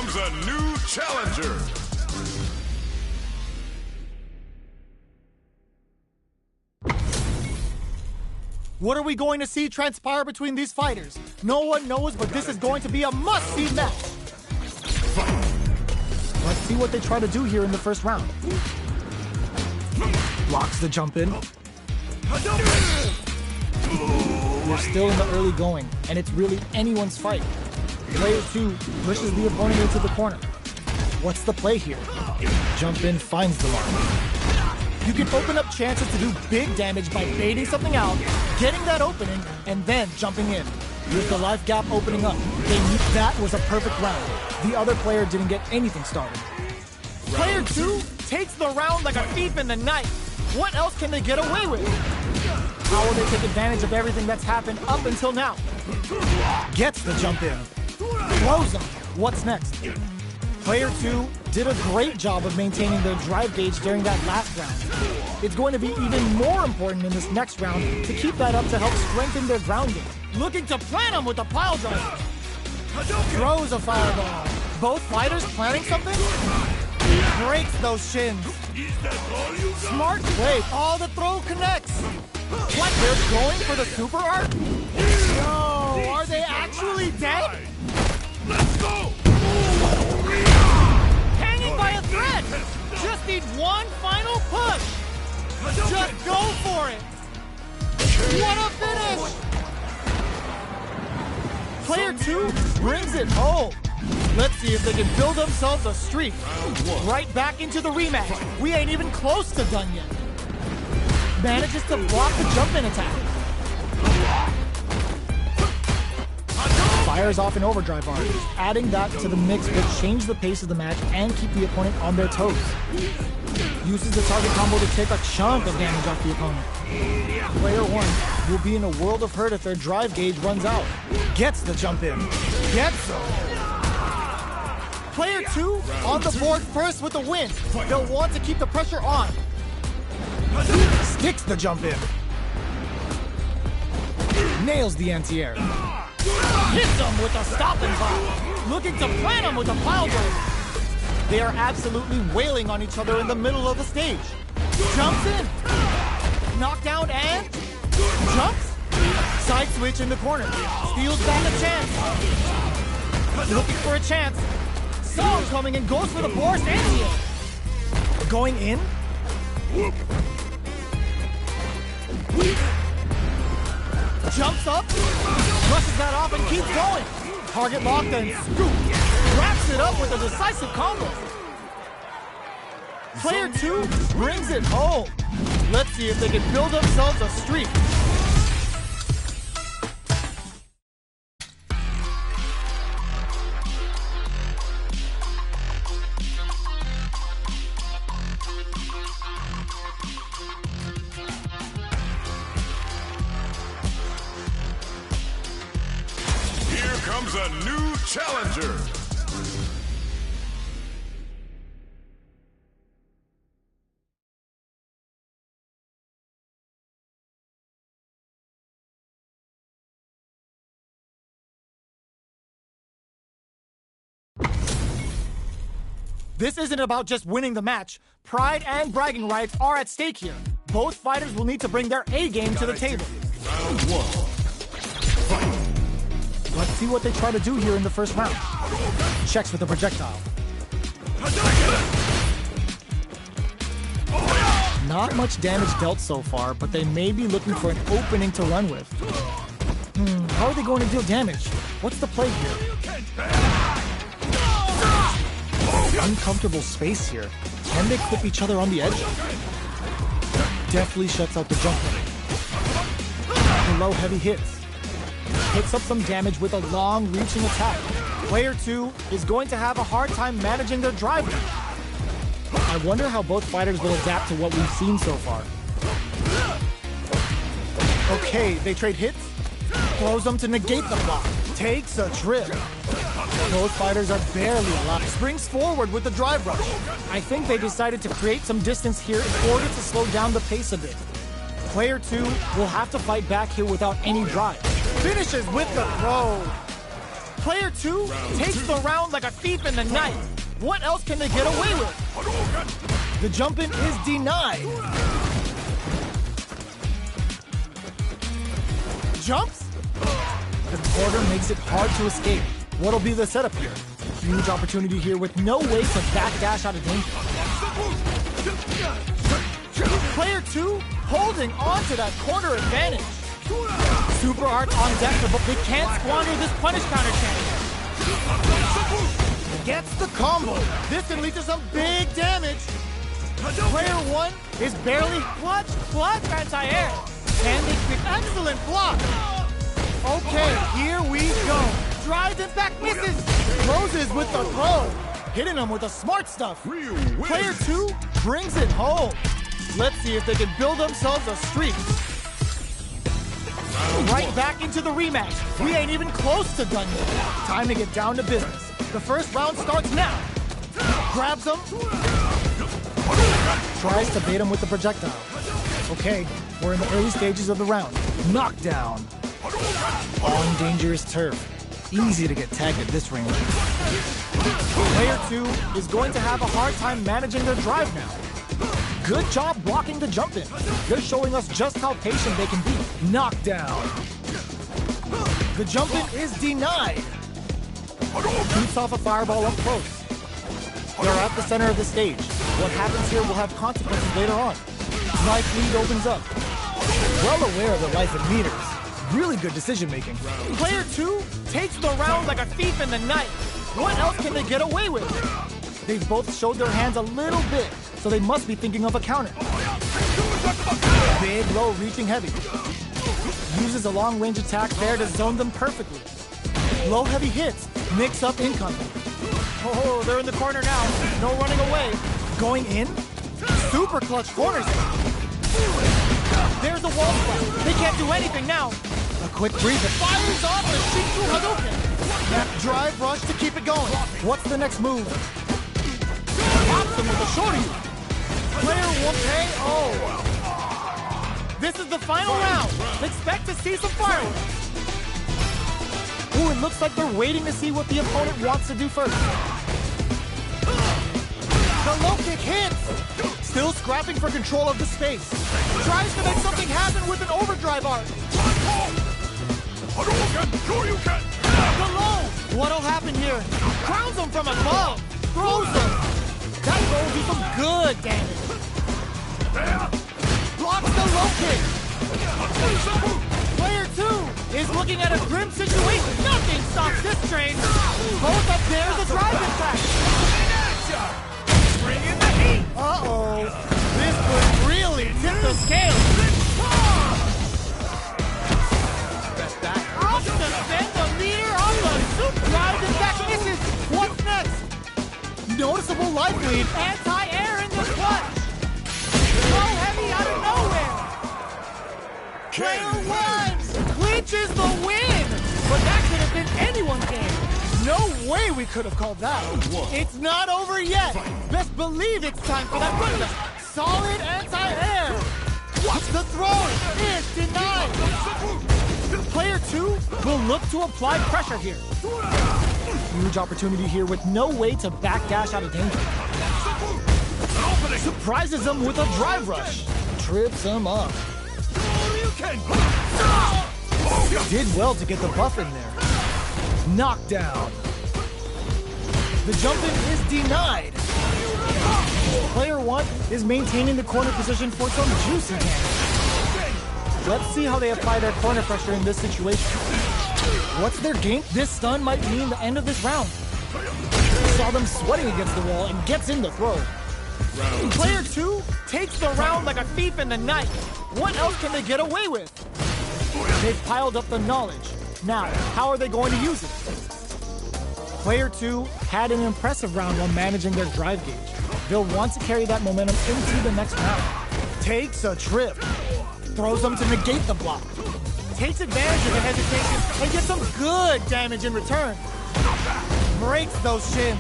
comes a new challenger. What are we going to see transpire between these fighters? No one knows, but this is going to be a must-see match. Let's see what they try to do here in the first round. Blocks the jump in. We're still in the early going, and it's really anyone's fight. Player 2 pushes the opponent into the corner. What's the play here? Jump in finds the mark. You can open up chances to do big damage by baiting something out, getting that opening, and then jumping in. With the life gap opening up, that was a perfect round. The other player didn't get anything started. Player 2 takes the round like a thief in the night. What else can they get away with? How will they take advantage of everything that's happened up until now? Gets the jump in. Throws them. What's next? Player 2 did a great job of maintaining their drive gauge during that last round. It's going to be even more important in this next round to keep that up to help strengthen their ground game. Looking to plant him with a pile driver. Throws a fireball. Both fighters planning something? Breaks those shins. Smart play. Oh, the throw connects. What? They're going for the super art? No, are they actually dead? Let's go! Hanging by a thread. Just need one final push. Just go for it. What a finish. Player 2 brings it home. Let's see if they can build themselves a streak. Right back into the rematch. We ain't even close to done yet. Manages to block the jump-in attack. Fires off an overdrive arm. Adding that to the mix will change the pace of the match and keep the opponent on their toes. Uses the target combo to take a chunk of damage off the opponent. Player 1 will be in a world of hurt if their drive gauge runs out. Gets the jump in. Gets them. Player 2 on the board first with the win. They'll want to keep the pressure on. Sticks the jump in. Nails the anti-air. Hits them with a stopping block. Looking to plant them with a pile driver. They are absolutely wailing on each other in the middle of the stage. Jumps in. Knockdown and jumps. Side switch in the corner. Steals back a chance. Looking for a chance. Saw him coming and goes for the forced anti-air. Going in. Jumps up, brushes that off and keeps going. Target locked and scoop. Wraps it up with a decisive combo. Player 2 brings it home. Let's see if they can build themselves a streak. Comes a new challenger. This isn't about just winning the match. Pride and bragging rights are at stake here. Both fighters will need to bring their A game to the table. Round 1. Fight. Let's see what they try to do here in the first round. Checks with the projectile. Not much damage dealt so far, but they may be looking for an opening to run with. How are they going to deal damage? What's the play here? Uncomfortable space here. Can they clip each other on the edge? Definitely shuts out the jump. Below heavy hits. Hits up some damage with a long-reaching attack. Player 2 is going to have a hard time managing their drive. I wonder how both fighters will adapt to what we've seen so far. Okay, they trade hits. Throws them to negate the block. Takes a trip. Both fighters are barely alive. Springs forward with the drive rush. I think they decided to create some distance here in order to slow down the pace a bit. Player 2 will have to fight back here without any drive. Finishes with the throw. Player 2 takes the round like a thief in the night. What else can they get away with? The jump in is denied. Jumps? The corner makes it hard to escape. What'll be the setup here? Huge opportunity here with no way to backdash out of danger. Player 2 holding on to that corner advantage. Super Art on deck, but they can't squander this punish counter chance. Gets the combo. This can lead to some big damage. Player 1 is barely clutch anti-air. And they pick excellent block. Okay, here we go. Drive impact misses. Closes with the throw. Hitting him with the smart stuff. Player 2 brings it home. Let's see if they can build themselves a streak. Right back into the rematch. We ain't even close to done yet. Time to get down to business. The first round starts now. Grabs him. Tries to bait him with the projectile. Okay, we're in the early stages of the round. Knockdown. On dangerous turf. Easy to get tagged at this range. Player 2 is going to have a hard time managing their drive now. Good job blocking the jump in. They're showing us just how patient they can be. Knockdown. The jump in is denied. Shoots off a fireball up close. They're at the center of the stage. What happens here will have consequences later on. Life lead opens up. Well aware of the life in meters. Really good decision making. Player 2 takes the round like a thief in the night. What else can they get away with? They've both showed their hands a little bit, so they must be thinking of a counter. Big low reaching heavy. Uses a long range attack there to zone them perfectly. Low heavy hits, mix up incoming. Oh, they're in the corner now. No running away. Going in. Super clutch corners it. There's a wall spot. They can't do anything now. A quick breather. Fires off a Shinju Hadouken. That drive rush to keep it going. What's the next move? Pops him with a shorty. Player 1 KO. This is the final round. Expect to see some fireworks. Ooh, it looks like they're waiting to see what the opponent wants to do first. The low kick hits. Still scrapping for control of the space. Tries to make something happen with an overdrive art. The low. What'll happen here? Crowns him from above. Throws him. That throw will do some good damage. Blocks the low kick. Player 2 is looking at a grim situation. Nothing stops this train. Both up there's a drive impact. Bring in the heat. Uh-oh. This could really tip the scale. Up to spend the meter on the super drive impact misses. What's next? Noticeable life lead. Anti-air in the clutch. So heavy out of nowhere. Player 1 clinches the win. But that could have been anyone's game. No way we could have called that. It's not over yet. Best believe it's time for that run back. Solid anti-air. The throw is denied. Player 2 will look to apply pressure here. Huge opportunity here with no way to backdash out of danger. Surprises him with a drive rush. Trips him up. Did well to get the buff in there. Knockdown. The jump in is denied. Player 1 is maintaining the corner position for some juicy damage. Let's see how they apply their corner pressure in this situation. What's their game? This stun might mean the end of this round. Saw them sweating against the wall and gets in the throw. Player 2 takes the round like a thief in the night. What else can they get away with? They've piled up the knowledge. Now, how are they going to use it? Player 2 had an impressive round while managing their drive gauge. They'll want to carry that momentum into the next round. Takes a trip. Throws them to negate the block. Takes advantage of the hesitation and gets some good damage in return. Breaks those shins.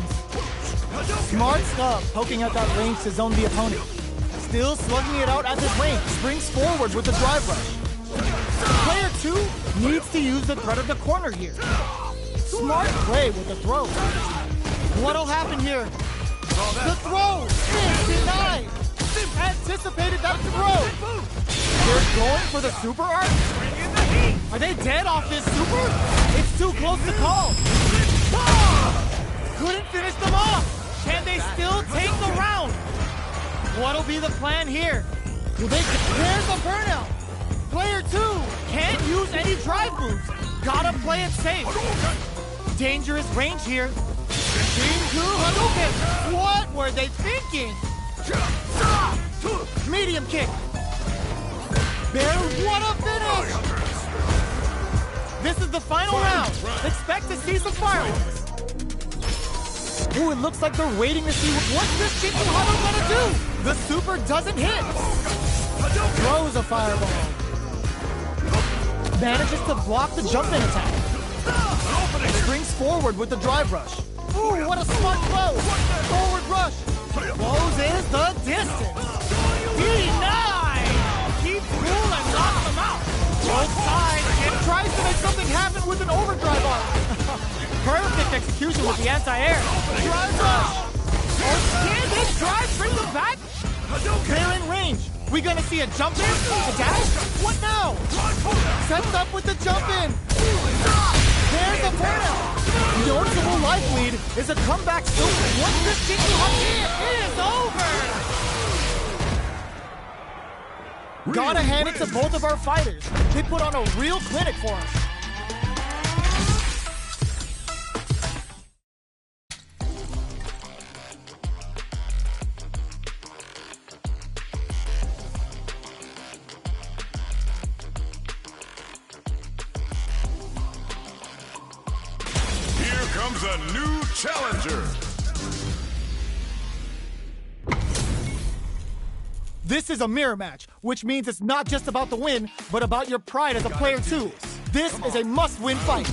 Smart stuff, poking out that range to zone the opponent. Still slugging it out at this range. Springs forward with the drive rush. Player 2 needs to use the threat of the corner here. Smart play with the throw. What'll happen here? The throw is denied. Anticipated that throw. They're going for the super art? Are they dead off this super? It's too close to call. Couldn't finish them off. Can they still take the round? What'll be the plan here? There's a burnout. Player 2 can't use any drive moves. Gotta play it safe. Dangerous range here. Shinku Hadouken. What were they thinking? Medium kick. Bear, what a finish! This is the final round. Expect to see some fireworks. Ooh, it looks like they're waiting to see what's this Shinku Hado gonna do. The super doesn't hit. Throws a fireball. Manages to block the jump-in attack. Springs forward with the drive rush. Ooh, what a smart throw! Forward rush. Closes the distance. Denied! Keep cool and knock them out. Both sides and tries to make something happen with an overdrive arm. Perfect execution with the anti-air. Drive rush. Oh, can this drive bring them back? They're in range. We gonna see a jump in? A dash? What now? Sets up with the jump in. There's the burnout. Noticeable life lead is a comeback super. Once this Shinku Hado is over. Gotta hand it to both of our fighters. They put on a real clinic for us. Comes a new challenger. This is a mirror match, which means it's not just about the win, but about your pride as a player too. This is a must-win fight.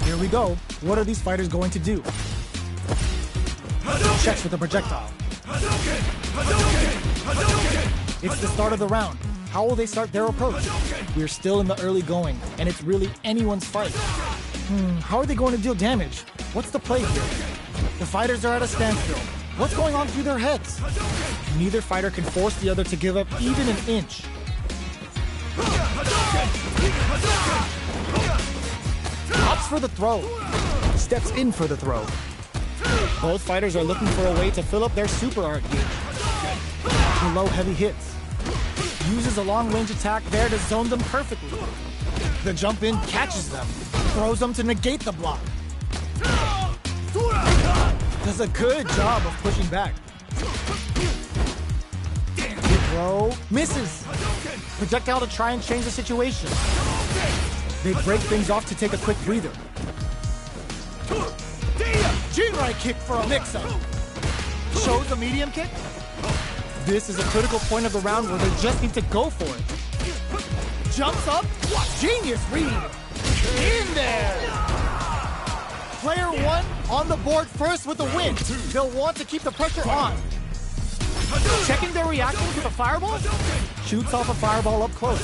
Here we go. What are these fighters going to do? Checks with a projectile. It's the start of the round. How will they start their approach? We're still in the early going, and it's really anyone's fight. How are they going to deal damage? What's the play here? The fighters are at a standstill. What's going on through their heads? Neither fighter can force the other to give up even an inch. Opts for the throw. Steps in for the throw. Both fighters are looking for a way to fill up their super art gauge. Below heavy hits. Uses a long-range attack there to zone them perfectly. The jump in catches them, throws them to negate the block. Does a good job of pushing back. The throw misses. Projectile to try and change the situation. They break things off to take a quick breather. Jinrai kick for a mix-up. Shows a medium kick. This is a critical point of the round where they just need to go for it. Jumps up. Genius read. In there. Player 1 on the board first with the win. They'll want to keep the pressure on. Checking their reaction to the fireball. Shoots off a fireball up close.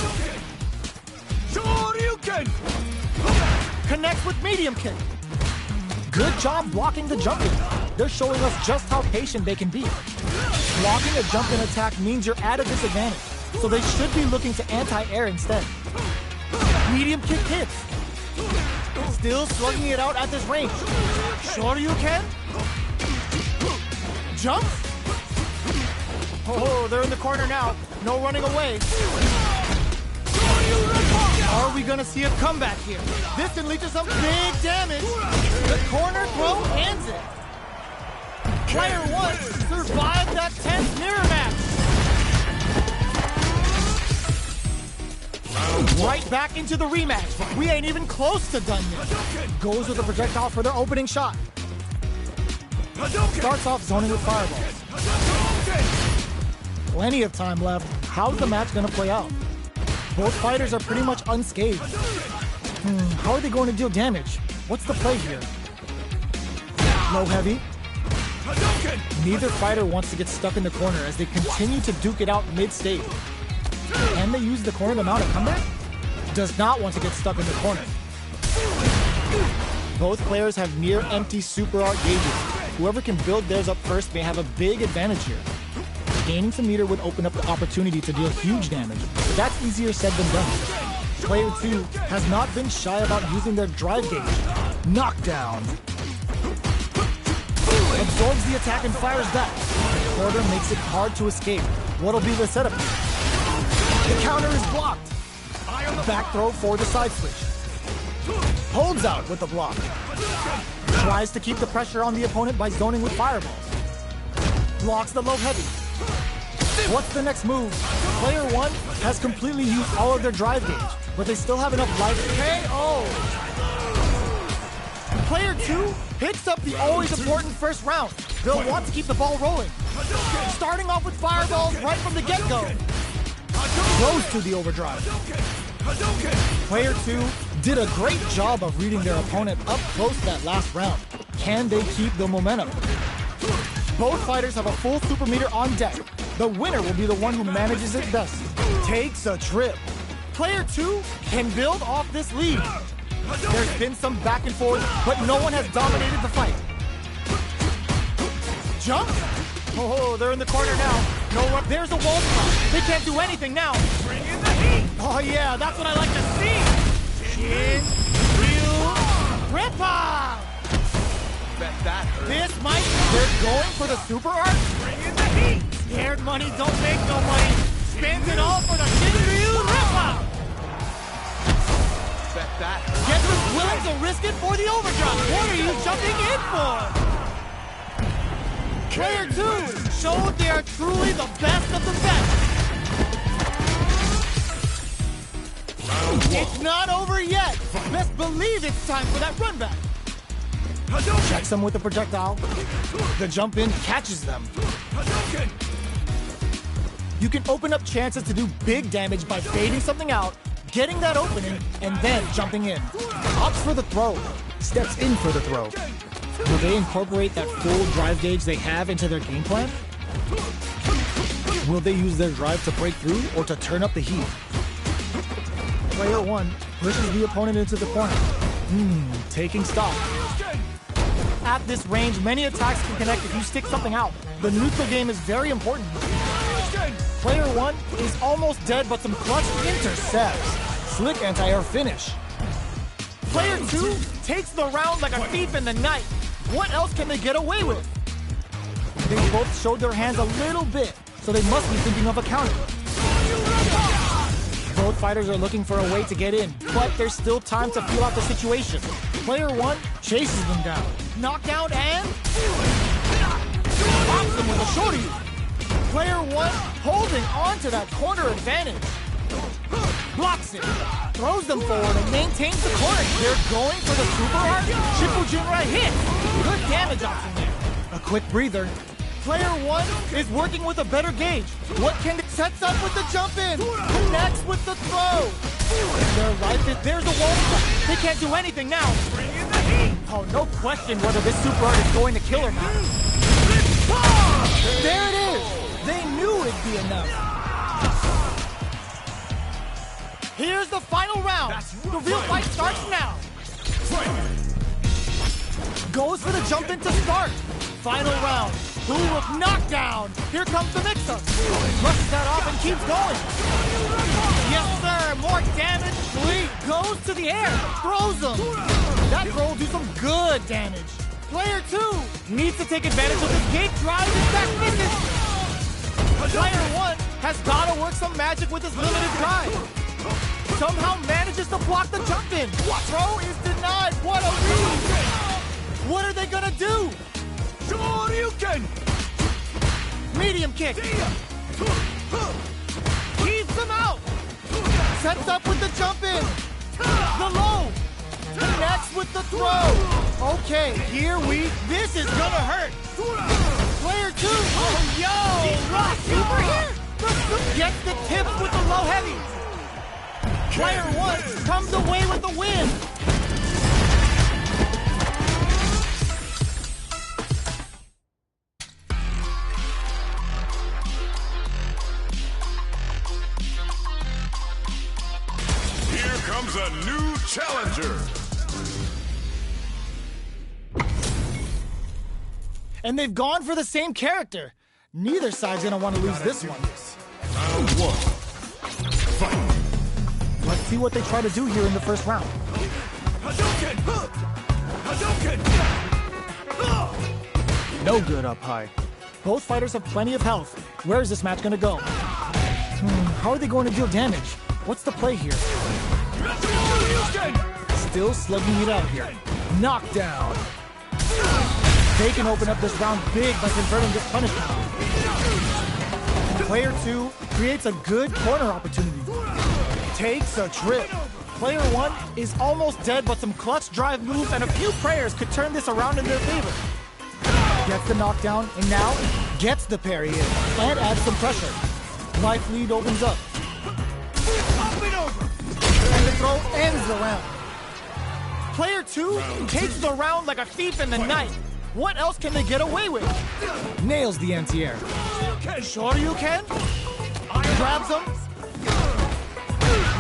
Connects with medium kick. Good job blocking the jump in. They're showing us just how patient they can be. Blocking a jump in attack means you're at a disadvantage, so they should be looking to anti-air instead. Medium kick hits. Still slugging it out at this range. Shoryuken. Jump. Oh, they're in the corner now. No running away. Are we gonna see a comeback here? This can lead to some big damage. The corner throw ends it. Player 1 survived that tense mirror match. Right back into the rematch. We ain't even close to done yet. Goes with a projectile for their opening shot. Starts off zoning with fireballs. Plenty of time left. How's the match gonna play out? Both fighters are pretty much unscathed. How are they going to deal damage? What's the play here? Low heavy. Neither fighter wants to get stuck in the corner as they continue to duke it out mid-stage. Can they use the corner to mount a comeback? Does not want to get stuck in the corner. Both players have near empty super art gauges. Whoever can build theirs up first may have a big advantage here. Gaining some meter would open up the opportunity to deal huge damage, but that's easier said than done. Player 2 has not been shy about using their drive gauge. Knockdown. Absorbs the attack and fires back. The quarter makes it hard to escape. What'll be the setup? The counter is blocked. Back throw for the side switch. Holds out with the block. Tries to keep the pressure on the opponent by zoning with fireballs. Blocks the low heavy. What's the next move? Player 1 has completely used all of their drive gauge, but they still have enough life to KO. Player 2 picks up the always important first round. They'll want to keep the ball rolling. Starting off with fireballs right from the get-go. Goes to the overdrive. Player 2 did a great job of reading their opponent up close that last round. Can they keep the momentum? Both fighters have a full super meter on deck. The winner will be the one who manages it best. Takes a trip. Player 2 can build off this lead. There's been some back and forth, but no one has dominated the fight. Jump? Oh, they're in the corner now. No one. There's a wall spot. They can't do anything now. Bring in the heat. Oh yeah, that's what I like to see. Shin, Ryu, Ripper. Bet that hurt. This might. They're going for the super art. Bring in the heat. Scared money don't make no money. Spends it all for the Shin, Ryu, Ripper. Bet that hurt. Guess who's willing to risk it for the overdrive? What are you jumping in for? Player 2 showed they are truly the best of the best. It's not over yet. Best believe it's time for that run back. Checks them with the projectile. The jump in catches them. You can open up chances to do big damage by baiting something out, getting that opening, and then jumping in. Opts for the throw. Steps in for the throw. Will they incorporate that full drive gauge they have into their game plan? Will they use their drive to break through or to turn up the heat? Player 1 pushes the opponent into the corner. Taking stock. At this range, many attacks can connect if you stick something out. The neutral game is very important. Player 1 is almost dead, but some clutch intercepts. Slick anti-air finish. Player 2 takes the round like a thief in the night. What else can they get away with? They both showed their hands a little bit, so they must be thinking of a counter. Both fighters are looking for a way to get in, but there's still time to feel out the situation. Player 1 chases them down. Knockdown and pops them with a shorty. Player 1 holding on to that corner advantage. Blocks it, throws them forward, and maintains the corner. They're going for the super art. Shippujinrai hit. Good damage option there. A quick breather. Player 1 is working with a better gauge. What can it sets up with the jump in? Connects with the throw. Their life is there's a wall. They can't do anything now. Bring in the heat. Oh, no question whether this super art is going to kill or not. There it is. They knew it'd be enough. Here's the final round. The real fight starts now. Goes for the jump in to start. Final round. Ooh, knockdown. Here comes the mix-up. Brushes that off and keeps going. Yes, sir. More damage. Lee goes to the air. Throws him. That throw will do some good damage. Player 2 needs to take advantage of this gate drive and back misses. Player 1 has got to work some magic with his limited drive. Somehow manages to block the jump in. Throw is denied. What a read. What are they gonna do? Shoryuken! Medium kick. Keeps them out. Sets up with the jump in. The low. Connects with the throw. Okay, this is gonna hurt. Player 2. Oh, yo. Rock super here. Gets the tips with the low heavy. Player 1 comes away with the win. Here comes a new challenger. And they've gone for the same character. Neither side's gonna want to lose this one. Round one. Fight. Let's see what they try to do here in the first round. Hadouken! Hadouken! No good up high. Both fighters have plenty of health. Where is this match gonna go? How are they going to deal damage? What's the play here? Still slugging it out here. Knockdown. They can open up this round big by converting this punishment. Player 2 creates a good corner opportunity. Takes a trip. Player 1 is almost dead, but some clutch drive moves and a few prayers could turn this around in their favor. Gets the knockdown and now gets the parry in and adds some pressure. Life lead opens up. And the throw ends the round. Player 2 takes the round like a thief in the night. What else can they get away with? Nails the anti-air. Shoryuken? Grabs him.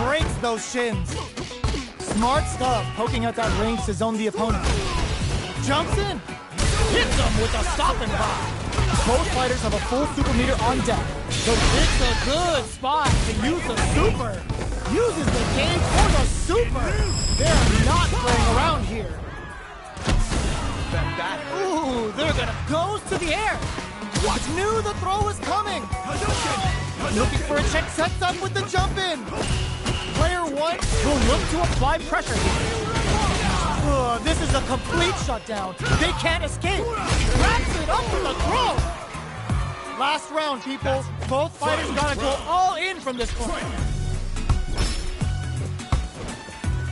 Breaks those shins. Smart stuff, poking at that range to zone the opponent. Jumps in. Hits him with a stopping block. Both fighters have a full super meter on deck. So it's a good spot to use the super. Uses the gauge for the super. They're not playing around here. Ooh, they're gonna goes to the air. What? Knew the throw was coming. Looking for a check, sets up with the jump in. Player 1 will look to apply pressure here. This is a complete shutdown. They can't escape. Wraps it up with a throw. Last round, people. Both fighters gotta go all in from this point.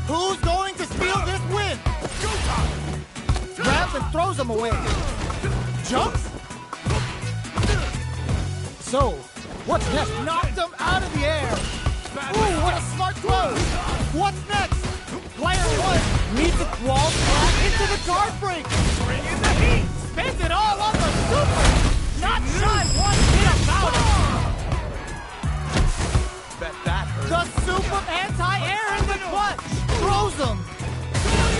Who's going to steal this win? Grabs and throws him away. Jumps. So, what's next? Knocked him out of the air. Ooh, what a smart throw. What's next? Player 1 leads the wall flat into the guard break. Bring in the heat! Spends it all on the super. Not shy one bit about it. Bet that hurt. The super anti-air in the clutch. Throws him.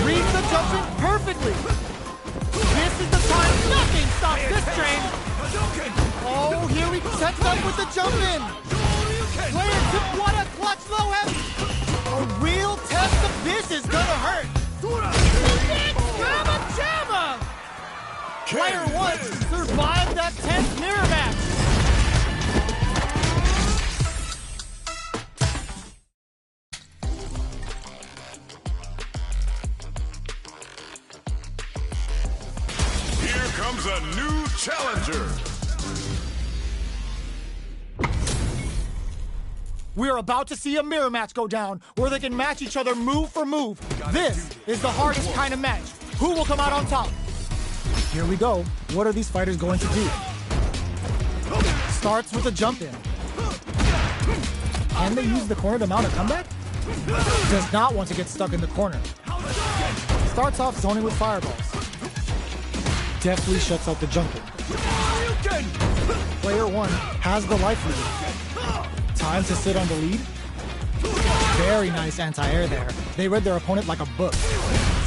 Reads the jump in perfectly. This is the time. Nothing stops this train. Oh, here he sets up with the jump in. Player 2, what a clutch low heavy. A real test of this is gonna hurt. Jamma jamma. Player 1 survived that tense mirror match. Here comes a new challenger. We're about to see a mirror match go down, where they can match each other move for move. This is the hardest kind of match. Who will come out on top? Here we go. What are these fighters going to do? Starts with a jump in. Can they use the corner to mount a comeback? Does not want to get stuck in the corner. Starts off zoning with fireballs. Deftly shuts out the jump in. Player 1 has the life lead. Time to sit on the lead. Very nice anti-air there. They read their opponent like a book.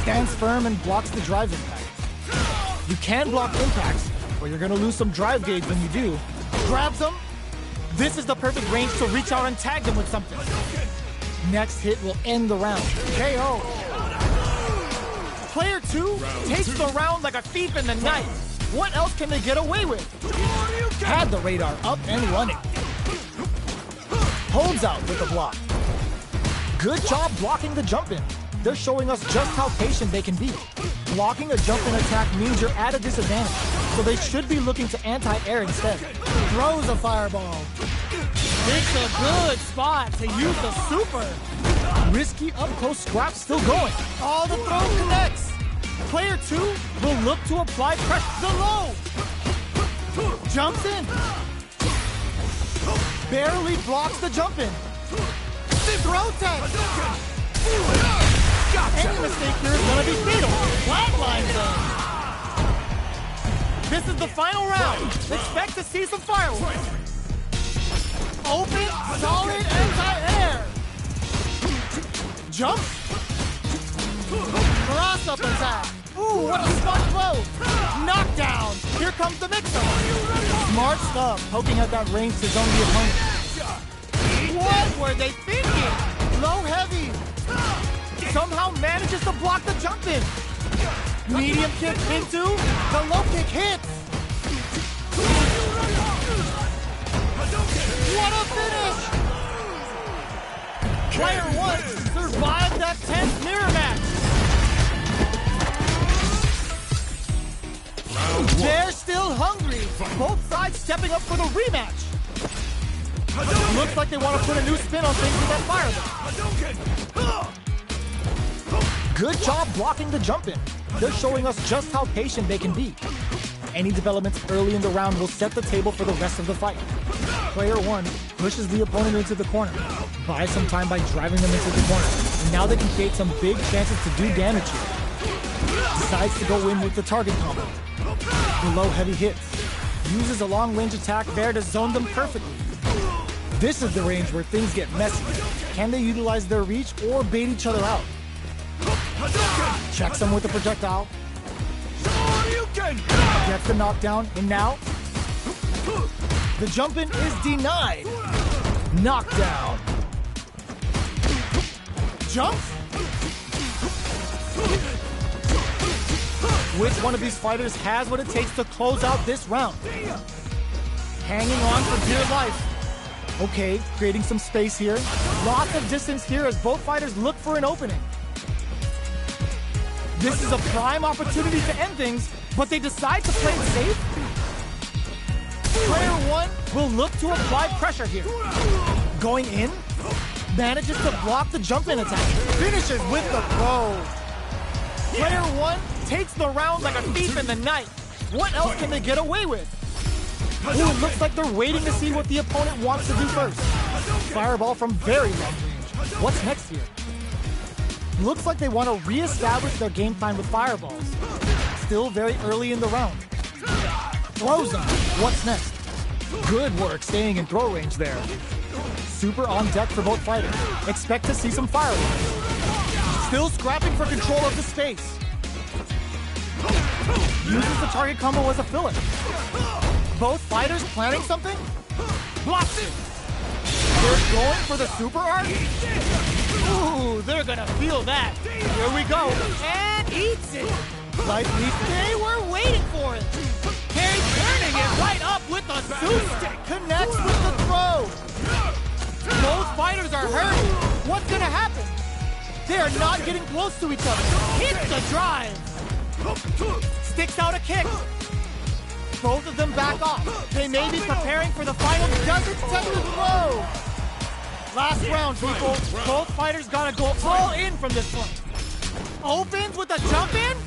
Stands firm and blocks the drive impact. You can block impacts, but you're gonna lose some drive gauge when you do. Grabs him. This is the perfect range to reach out and tag them with something. Next hit will end the round. KO. Player 2 takes the round like a thief in the night. What else can they get away with? Had the radar up and running. Holds out with the block. Good job blocking the jump in. They're showing us just how patient they can be. Blocking a jump in attack means you're at a disadvantage, so they should be looking to anti-air instead. Throws a fireball. It's a good spot to use the super. Risky up-close scrap still going. All the throw connects. Player 2 will look to apply pressure. The low. Jumps in. Barely blocks the jump in. Throw tag. Any mistake here is gonna be fatal. Flatlines them. This is the final round. Expect to see some fireworks. Open, solid anti-air. Jump. Cross up attack. Ooh, what a smart throw! Knockdown! Here comes the mix-up! Smart stuff, poking at that range to zone the opponent. What were they thinking? Low heavy! Somehow manages to block the jump in! Medium kick into, the low kick hits! What a finish! Player 1 survived that tense mirror match! They're still hungry! Both sides stepping up for the rematch! Looks like they want to put a new spin on things with that fireball. Good job blocking the jump in. They're showing us just how patient they can be. Any developments early in the round will set the table for the rest of the fight. Player 1 pushes the opponent into the corner, buys some time by driving them into the corner, and now they can create some big chances to do damage here. Decides to go in with the target combo. The low heavy hits. Uses a long range attack there to zone them perfectly. This is the range where things get messy. Can they utilize their reach or bait each other out? Checks them with a projectile. Gets the knockdown, and now the jump in is denied. Knockdown. Jumps? Which one of these fighters has what it takes to close out this round? Hanging on for dear life. Okay, creating some space here. Lots of distance here as both fighters look for an opening. This is a prime opportunity to end things, but they decide to play it safe. Player 1 will look to apply pressure here. Going in, manages to block the jump-in attack. Finishes with the throw. Player 1 takes the round like a thief in the night. What else can they get away with? Ooh, it looks like they're waiting to see what the opponent wants to do first. Fireball from very long range. What's next here? Looks like they want to re-establish their game plan with fireballs. Still very early in the round. Throw zone. What's next? Good work staying in throw range there. Super on deck for both fighters. Expect to see some fireballs. Still scrapping for control of the space. Uses the target combo as a filler. Both fighters planning something? Blocks it! They're going for the super art? Ooh, they're gonna feel that. Here we go. And eats it. They were waiting for it. He's turning it right up with the super. Connects with the throw. Both fighters are hurting. What's gonna happen? They are not getting close to each other. Hits the drive. Sticks out a kick. Both of them back off. They may be preparing for the final. Doesn't take the throw. Last round, people. Both fighters gotta go all in from this one. Opens with a jump in.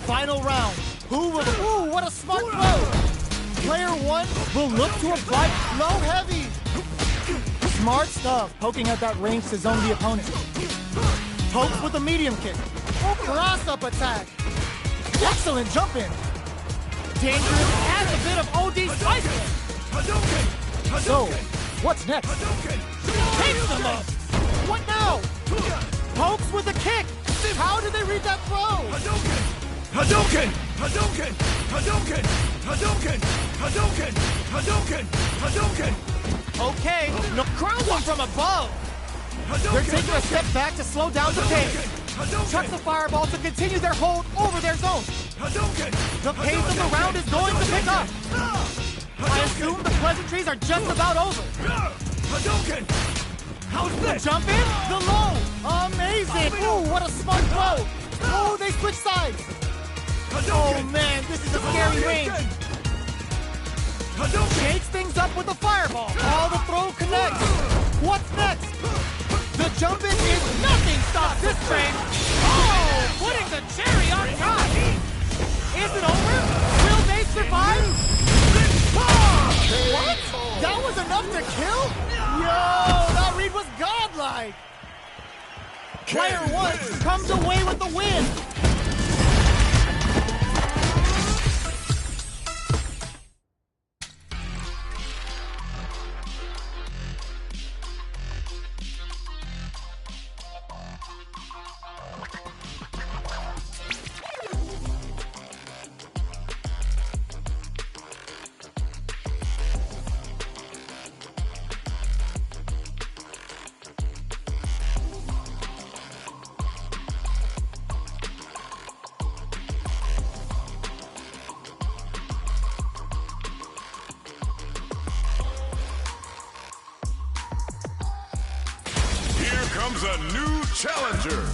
Final round. Who will? Ooh, what a smart throw. Player 1 will look to apply low heavy. Smart stuff, poking at that range to zone the opponent. Pokes with a medium kick. Cross-up attack. Excellent jump in. Dangerous, adds a bit of OD spice to it. So, what's next? Takes them up. What now? Pokes with a kick. How did they read that throw? Hadouken! Hadouken! Hadouken! Hadouken! Hadouken! Hadouken! Hadouken! Okay, no, ground one from above. They're taking a step back to slow down the pace. Chuck the fireball to continue their hold over their zone. The pace of the round is going to pick up. I assume the pleasantries are just about over. How's the jump in? The low. Amazing. Ooh, what a smart throw. Oh, they switch sides. Oh man, this is a scary range. Shakes things up with a fireball. All the throw connects. What's next? The jump in is nothing stops this train. Oh, putting the cherry on top. Is it over? Will they survive? What? That was enough to kill? Yo, that read was godlike. Player 1 comes away with the win. comes a new challenger.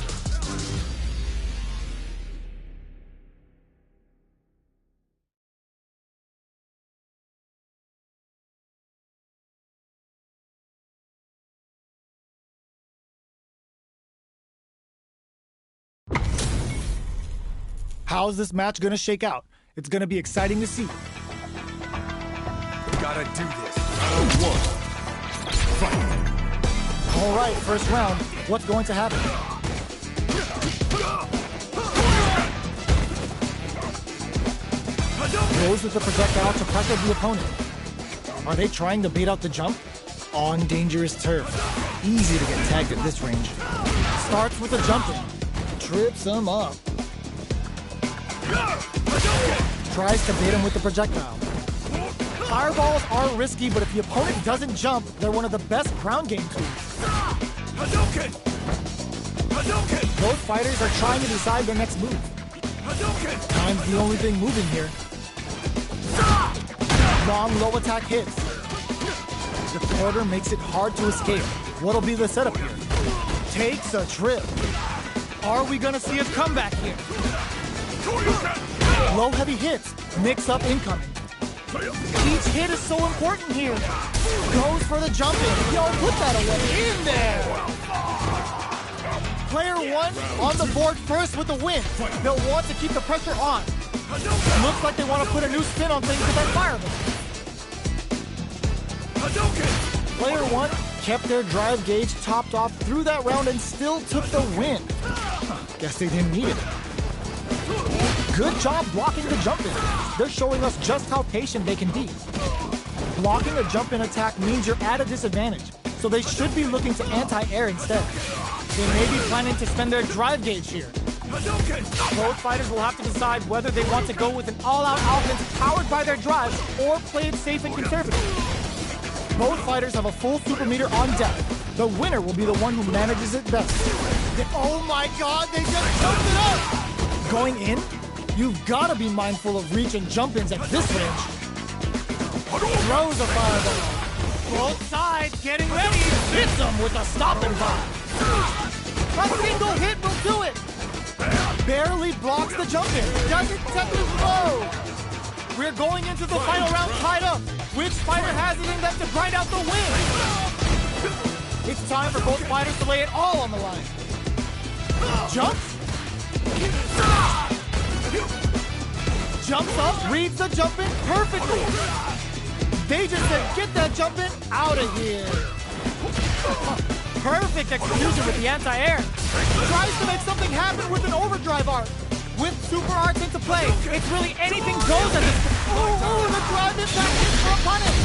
How's this match gonna shake out? It's gonna be exciting to see. Gotta do this. Round one. Fight. All right, first round. What's going to happen? Goes with the projectile to pressure the opponent. Are they trying to bait out the jump? On dangerous turf. Easy to get tagged at this range. Starts with a jump in. Trips him up. Tries to bait him with the projectile. Fireballs are risky, but if the opponent doesn't jump, they're one of the best ground game tools. Both fighters are trying to decide their next move. Time's the only thing moving here. Long low attack hits. The quarter makes it hard to escape. What'll be the setup here? Takes a trip. Are we gonna see a comeback here? Low heavy hits. Mix up incoming. Each hit is so important here. Goes for the jump in. Yo, put that away in there. Player one on the board first with the win. They'll want to keep the pressure on. Looks like they want to put a new spin on things with that fireball. Player one kept their drive gauge topped off through that round and still took the win. Guess they didn't need it. Good job blocking the jump in. They're showing us just how patient they can be. Blocking a jump in attack means you're at a disadvantage, so they should be looking to anti-air instead. They may be planning to spend their drive gauge here. Both fighters will have to decide whether they want to go with an all-out offense powered by their drives or play it safe and conservative. Both fighters have a full super meter on deck. The winner will be the one who manages it best. Oh my god, they just jumped it up! Going in? You've got to be mindful of reach and jump-ins at this range. Throws a fireball. Both sides getting ready. Hits them with a stop and vibe. A single hit will do it. Barely blocks the jump-in. Doesn't set the flow. We're going into the final round tied up. Which fighter has it in them to grind out the win? It's time for both fighters to lay it all on the line. Jumps. Jumps up, reads the jump in perfectly. They just said, get that jump in out of here. Perfect execution with the anti-air. Tries to make something happen with an overdrive arc. With super arts into play, it's really anything goes at this point. Oh, the drive impact hits for a punish.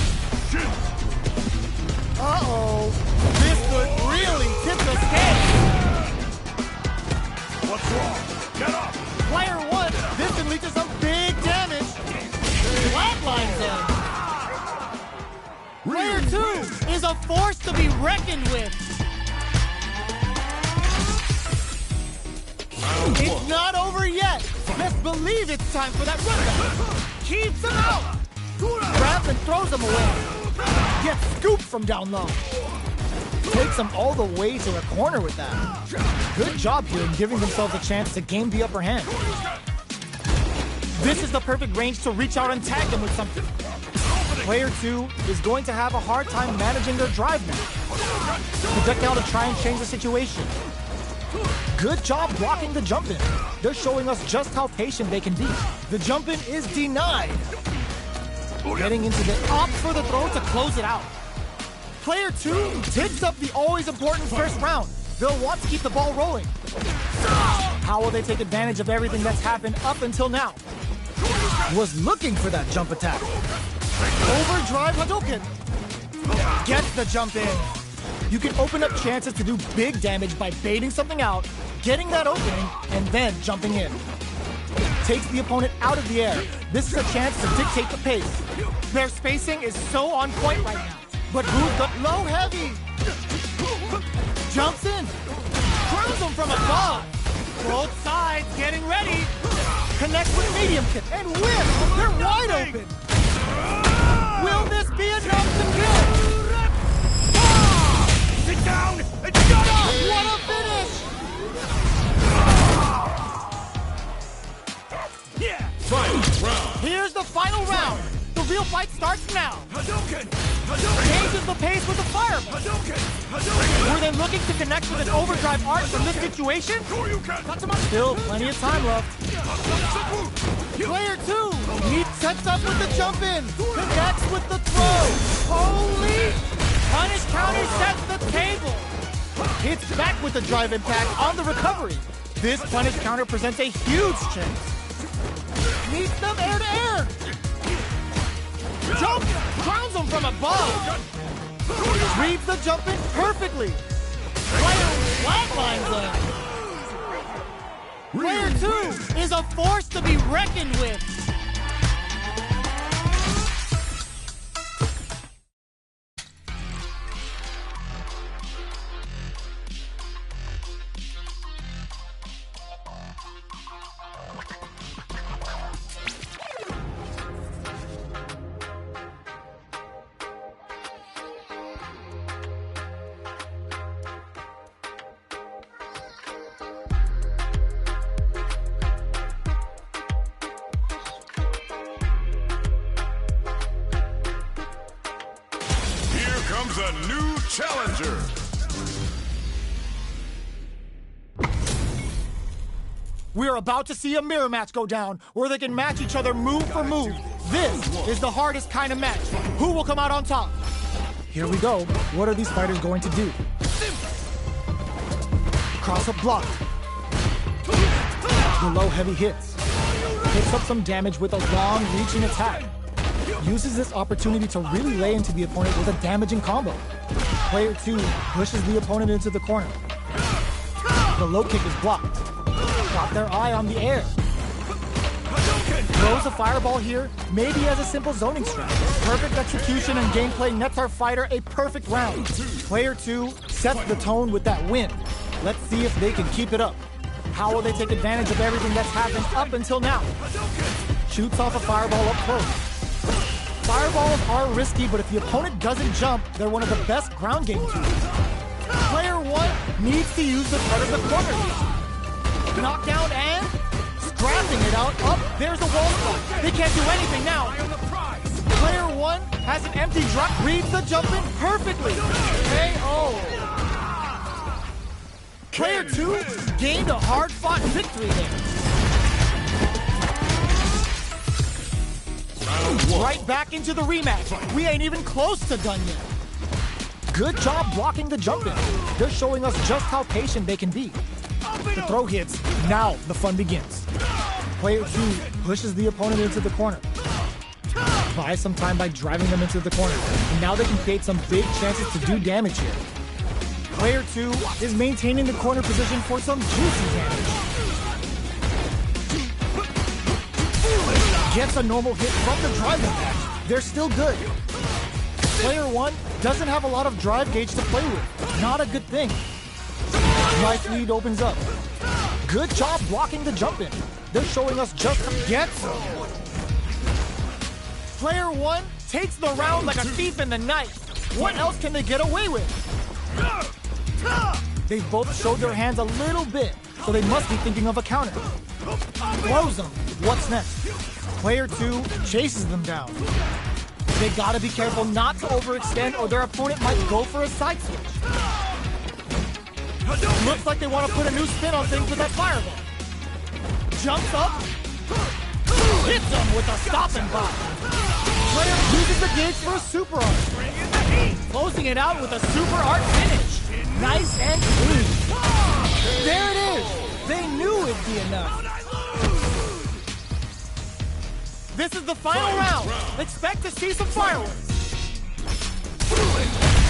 Uh-oh. This could really tip the scale. What's wrong? Get up! Player one, this can lead to some big damage. Flatlines him. Player two is a force to be reckoned with. It's not over yet. Best believe it's time for that runback. Keeps him out. Grabs and throws him away. Gets scooped from down low. Takes him all the way to the corner with that. Good job here in giving themselves a chance to gain the upper hand. This is the perfect range to reach out and tag them with something. Player two is going to have a hard time managing their drive now. Projectile to try and change the situation. Good job blocking the jump-in. They're showing us just how patient they can be. The jump-in is denied. Getting into the opt for the throw to close it out. Player two takes up the always important first round. They'll want to keep the ball rolling. How will they take advantage of everything that's happened up until now? Was looking for that jump attack. Overdrive Hadouken. Gets the jump in. You can open up chances to do big damage by baiting something out, getting that opening, and then jumping in. Takes the opponent out of the air. This is a chance to dictate the pace. Their spacing is so on point right now. But who's the low heavy? Jumps in. Throws them from above. Both sides getting ready. Connects with medium kick and whip. They're wide open. Will this be enough to kill? Sit down and shut up! What a finish! Yeah! Final round. Here's the final round. The real fight starts now. Hadouken! Hadouken! Changes the pace with the fireball. Hadouken! Hadouken! Were they looking to connect with an overdrive art from this situation? Sure you can! Still plenty of time left. Player 2 sets up with the jump in, connects with the throw. Holy! Punish counter sets the table. Hits back with the drive impact on the recovery. This punish counter presents a huge chance. Meets them air to air. Jump! Grounds him from above. Reads the jump in perfectly. Player flatlines him. Player 2 is a force to be reckoned with. Comes a new challenger. We are about to see a mirror match go down where they can match each other move for move. This is the hardest kind of match. Who will come out on top? Here we go. What are these fighters going to do? Cross up block. The low heavy hits. Picks up some damage with a long reaching attack. Uses this opportunity to really lay into the opponent with a damaging combo. Player 2 pushes the opponent into the corner. The low kick is blocked. Got their eye on the air. Throws a fireball here, maybe as a simple zoning strat. Perfect execution and gameplay nets our fighter a perfect round. Player 2 sets the tone with that win. Let's see if they can keep it up. How will they take advantage of everything that's happened up until now? Shoots off a fireball up close. Fireballs are risky, but if the opponent doesn't jump, they're one of the best ground game tools. Player 1 needs to use the threat of the corner here. Knockdown and scrapping it out. Up, there's a wall spot. They can't do anything now. Player 1 has an empty drop, reads the jump in perfectly. KO. Player 2 gained a hard-fought victory there. Right back into the rematch. We ain't even close to done yet. Good job blocking the jump in. They're showing us just how patient they can be. The throw hits. Now the fun begins. Player 2 pushes the opponent into the corner. Buys some time by driving them into the corner. And now they can create some big chances to do damage here. Player 2 is maintaining the corner position for some juicy damage. Gets a normal hit from the drive impact. They're still good. Player 1 doesn't have a lot of drive gauge to play with. Not a good thing. Nice lead opens up. Good job blocking the jump in. They're showing us just how gets them. Player 1 takes the round like a thief in the night. What else can they get away with? They've both showed their hands a little bit, so they must be thinking of a counter. Throws them. What's next? Player 2 chases them down. They gotta be careful not to overextend or their opponent might go for a side switch. Looks like they want to put a new spin on things with that fireball. Jumps up. Hits them with a stopping block. Player uses the gauge for a super art. Closing it out with a super art finish. Nice and clean. There it is. They knew it'd be enough. This is the final round. Expect to see some fireworks.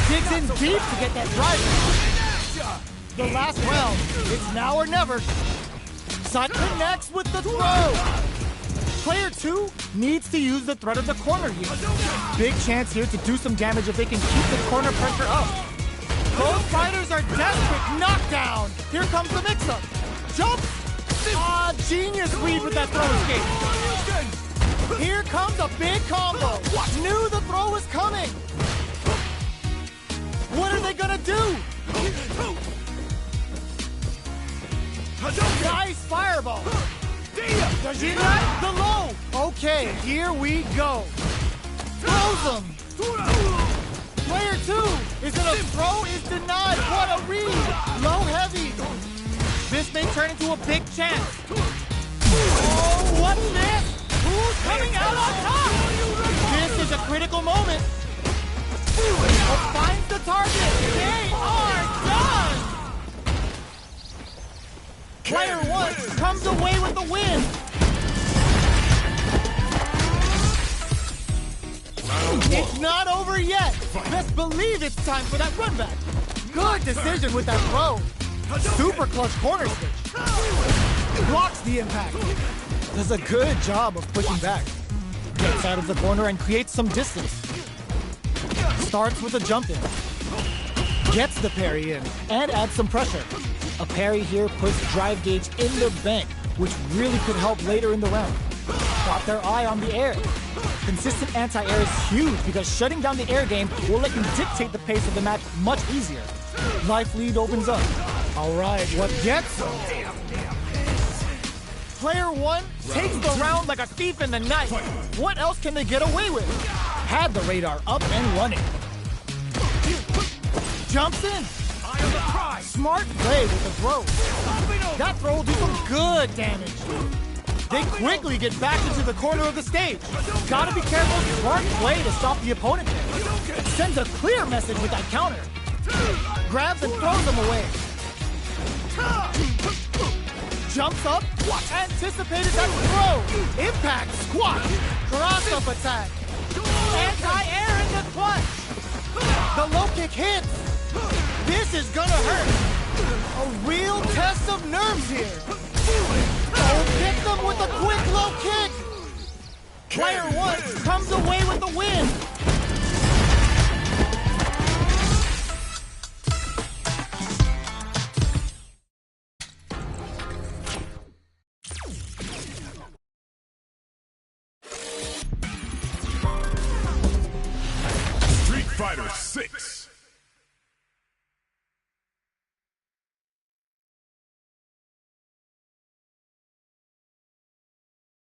Digs in deep to get that drive. The last round. It's now or never. Side connects with the throw. Player 2 needs to use the threat of the corner here. Big chance here to do some damage if they can keep the corner pressure up. Both fighters are desperate. Knockdown. Here comes the mix-up. Jump. Genius read with that throw escape. Here comes a big combo. Knew the throw was coming. What are they gonna do? Nice fireball. Does he like the low? Okay, here we go. Throws him. Player 2 is gonna throw, is denied. What a read. Low heavy. This may turn into a big chance. Oh, what's this? Who's coming out on top? This is a critical moment. Finds the target. They are done. Player 1 comes away with the win. It's not over yet. Best believe it's time for that run back. Good decision with that throw. Super clutch corner switch. Blocks the impact. Does a good job of pushing back. Gets out of the corner and creates some distance. Starts with a jump in. Gets the parry in and adds some pressure. A parry here puts drive gauge in the bank, which really could help later in the round. Got their eye on the air. Consistent anti-air is huge because shutting down the air game will let you dictate the pace of the match much easier. Life lead opens up. All right, what gets them? Player 1 takes the round like a thief in the night. What else can they get away with? Had the radar up and running. Jumps in. Smart play with the throw. That throw will do some good damage. They quickly get back into the corner of the stage. Gotta be careful. Smart play to stop the opponent there. Sends a clear message with that counter. Grabs and throws them away. Jumps up. Anticipated that throw. Impact. Squat. Cross-up attack. Anti-air in the clutch. The low kick hits. This is gonna hurt. A real test of nerves here. Oh, hit them with a quick low kick. Player 1 comes away with the win. Street Fighter 6.